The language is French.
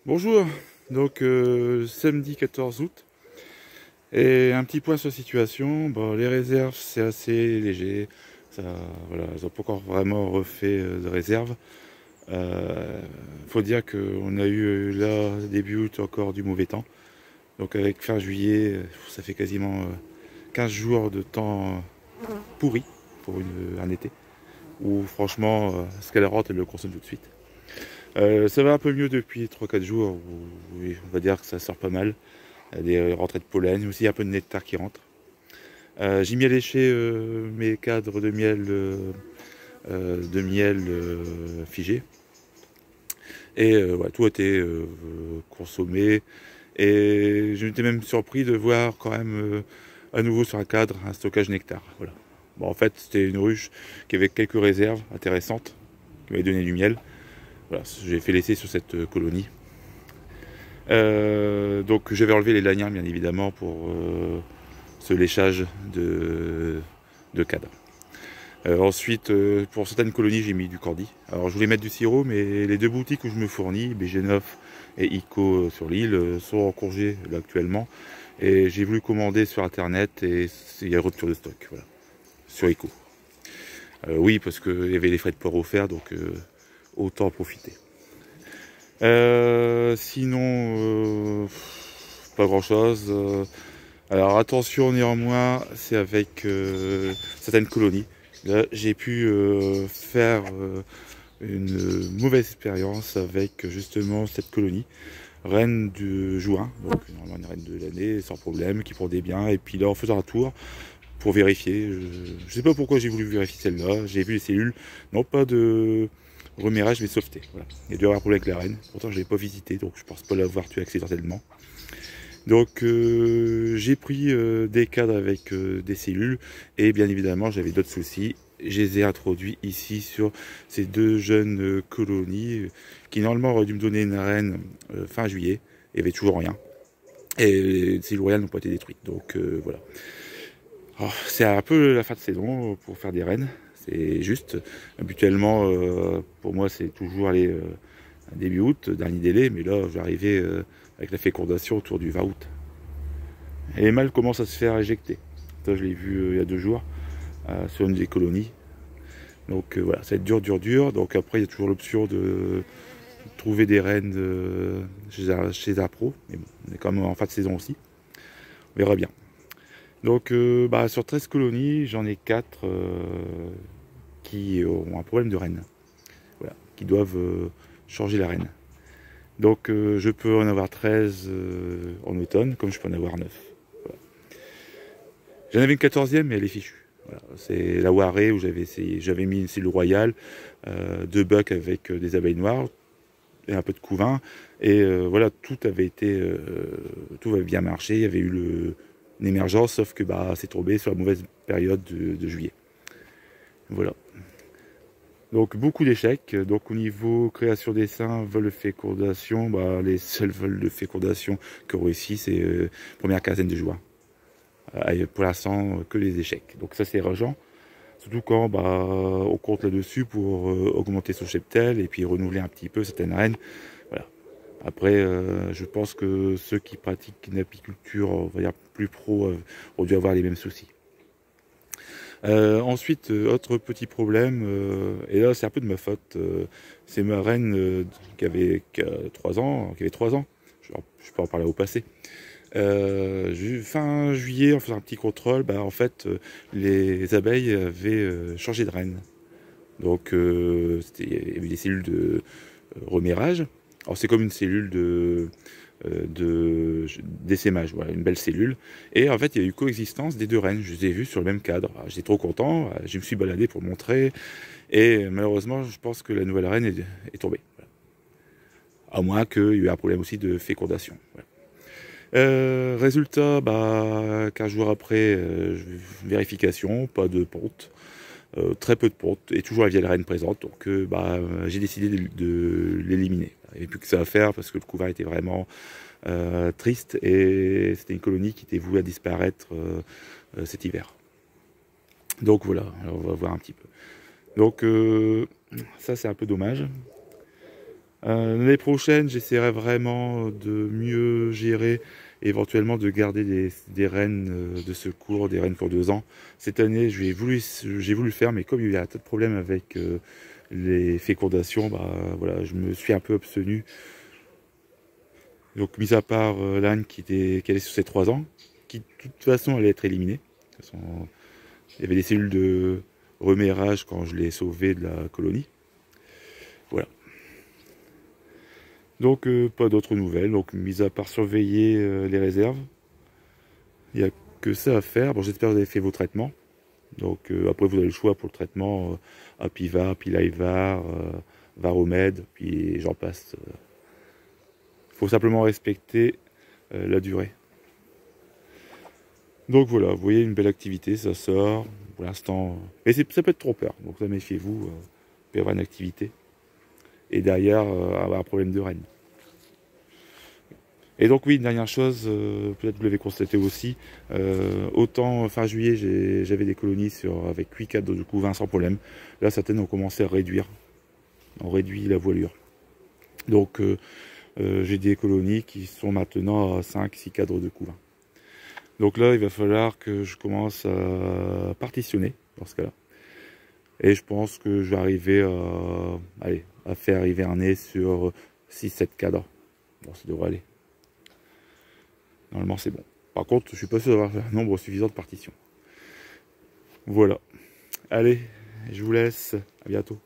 Bonjour, donc samedi 14 août, et un petit point sur la situation. Bon, les réserves c'est assez léger, ça, voilà, ils n'ont pas encore vraiment refait de réserve. Faut dire qu'on a eu là début août encore du mauvais temps, donc avec fin juillet, ça fait quasiment 15 jours de temps pourri pour un été, où franchement Scalerotte elle le consomme tout de suite. Ça va un peu mieux depuis 3-4 jours, où on va dire que ça sort pas mal. Il y a des rentrées de pollen, aussi un peu de nectar qui rentre. J'ai mis à lécher mes cadres de miel figé. Et ouais, tout a été consommé. Et je m'étais même surpris de voir quand même à nouveau sur un cadre un stockage nectar. Voilà. Bon, en fait, c'était une ruche qui avait quelques réserves intéressantes, qui m'avait donné du miel. Voilà, j'ai fait l'essai sur cette colonie. Donc je vais enlever les lanières bien évidemment pour ce léchage de cadre. Ensuite, pour certaines colonies, j'ai mis du cordy. Alors je voulais mettre du sirop, mais les deux boutiques où je me fournis, BG9 et ICO sur l'île, sont en congé là, actuellement. Et j'ai voulu commander sur internet et il y a rupture de stock, voilà, sur ICO. Oui, parce qu'il y avait les frais de port offerts, donc autant en profiter. Sinon, pas grand chose. Alors attention néanmoins, c'est avec certaines colonies. Là, j'ai pu faire une mauvaise expérience avec justement cette colonie. Reine de juin, donc normalement une reine de l'année, sans problème, qui pondait bien. Et puis là, en faisant un tour pour vérifier, je sais pas pourquoi j'ai voulu vérifier celle-là. J'ai vu les cellules, non pas de remérage, mais sauveté. Voilà. Il y a dû avoir un problème avec la reine. Pourtant, je l'ai pas visité, donc je pense pas l'avoir tué accidentellement. Donc j'ai pris des cadres avec des cellules et bien évidemment j'avais d'autres soucis. Je les ai introduits ici sur ces deux jeunes colonies qui normalement auraient dû me donner une reine fin juillet. Il n'y avait toujours rien. Et les cellules royales n'ont pas été détruites. Donc voilà. C'est un peu la fin de saison pour faire des reines. C'est juste. Habituellement, pour moi, c'est toujours aller début août, dernier délai. Mais là, je vais arriver avec la fécondation autour du 20 août. Et les mâles commencent à se faire éjecter. Ça, je l'ai vu il y a 2 jours sur une des colonies. Donc voilà, ça va être dur, dur, dur. Donc après, il y a toujours l'option de trouver des reines chez un pro. Mais bon, on est quand même en fin de saison aussi. On verra bien. Donc sur 13 colonies, j'en ai 4 qui ont un problème de reine. Voilà, qui doivent changer la reine. Donc je peux en avoir 13 en automne, comme je peux en avoir 9. Voilà. J'en avais une 14e, mais elle est fichue. Voilà. C'est la Warée où j'avais essayé. J'avais mis une cellule royale, 2 bucks avec des abeilles noires et un peu de couvain. Et voilà, tout avait bien marché. Il y avait eu une émergence, sauf que c'est tombé sur la mauvaise période de juillet. Voilà. Donc beaucoup d'échecs. Donc au niveau création d'essaim, vol de fécondation, les seuls vols de fécondation qui ont réussi, c'est première quinzaine de juin. Pour l'instant, que les échecs. Donc ça c'est rageant. Surtout quand on compte là-dessus pour augmenter son cheptel et puis renouveler un petit peu certaines reines. Voilà. Après, je pense que ceux qui pratiquent une apiculture, on va dire plus pro, ont dû avoir les mêmes soucis. Ensuite, autre petit problème, et là c'est un peu de ma faute, c'est ma reine qui avait 3 ans, je peux en parler au passé. Fin juillet, en faisant un petit contrôle, en fait, les abeilles avaient changé de reine. Donc, il y avait des cellules de remérage. Alors, c'est comme une cellule d'essaimage, voilà, une belle cellule. Et en fait, il y a eu coexistence des deux reines. Je les ai vues sur le même cadre. J'étais trop content. Je me suis baladé pour montrer. Et malheureusement, je pense que la nouvelle reine est tombée. Voilà. À moins qu'il y ait eu un problème aussi de fécondation. Voilà. Résultat, 15 jours après, vérification, pas de ponte, très peu de ponte, et toujours la vieille reine présente, donc j'ai décidé de l'éliminer. Il n'y avait plus que ça à faire parce que le couvert était vraiment triste, et c'était une colonie qui était vouée à disparaître cet hiver. Donc voilà, alors on va voir un petit peu. Donc ça c'est un peu dommage. L'année prochaine, j'essaierai vraiment de mieux gérer, éventuellement de garder des rennes de secours, des rennes pour 2 ans. Cette année, j'ai voulu le faire, mais comme il y a un tas de problèmes avec les fécondations, bah voilà, je me suis un peu abstenu. Donc, mis à part l'âne qui est sur ses 3 ans, qui de toute façon allait être éliminée. De toute façon, il y avait des cellules de remérage quand je l'ai sauvé de la colonie. Voilà. Donc pas d'autres nouvelles, donc mis à part surveiller les réserves, il n'y a que ça à faire. Bon, j'espère que vous avez fait vos traitements. Donc après vous avez le choix pour le traitement Apivar, Pilaivar, Varomède, puis j'en passe. Il faut simplement respecter la durée. Donc voilà, vous voyez une belle activité, ça sort pour l'instant. Mais ça peut être trompeur, donc ça méfiez-vous, il peut y avoir une activité. Et derrière, avoir un problème de règne. Et donc oui, une dernière chose, peut-être que vous l'avez constaté aussi, autant fin juillet j'avais des colonies avec 8 cadres de couvain sans problème. Là certaines ont commencé à réduire, on réduit la voilure. Donc j'ai des colonies qui sont maintenant à 5-6 cadres de couvain. Donc là il va falloir que je commence à partitionner dans ce cas-là. Et je pense que je vais arriver à faire hiverner sur 6-7 cadres. Bon, ça devrait aller. Normalement c'est bon. Par contre, je suis pas sûr d'avoir un nombre suffisant de partitions. Voilà. Allez, je vous laisse. À bientôt.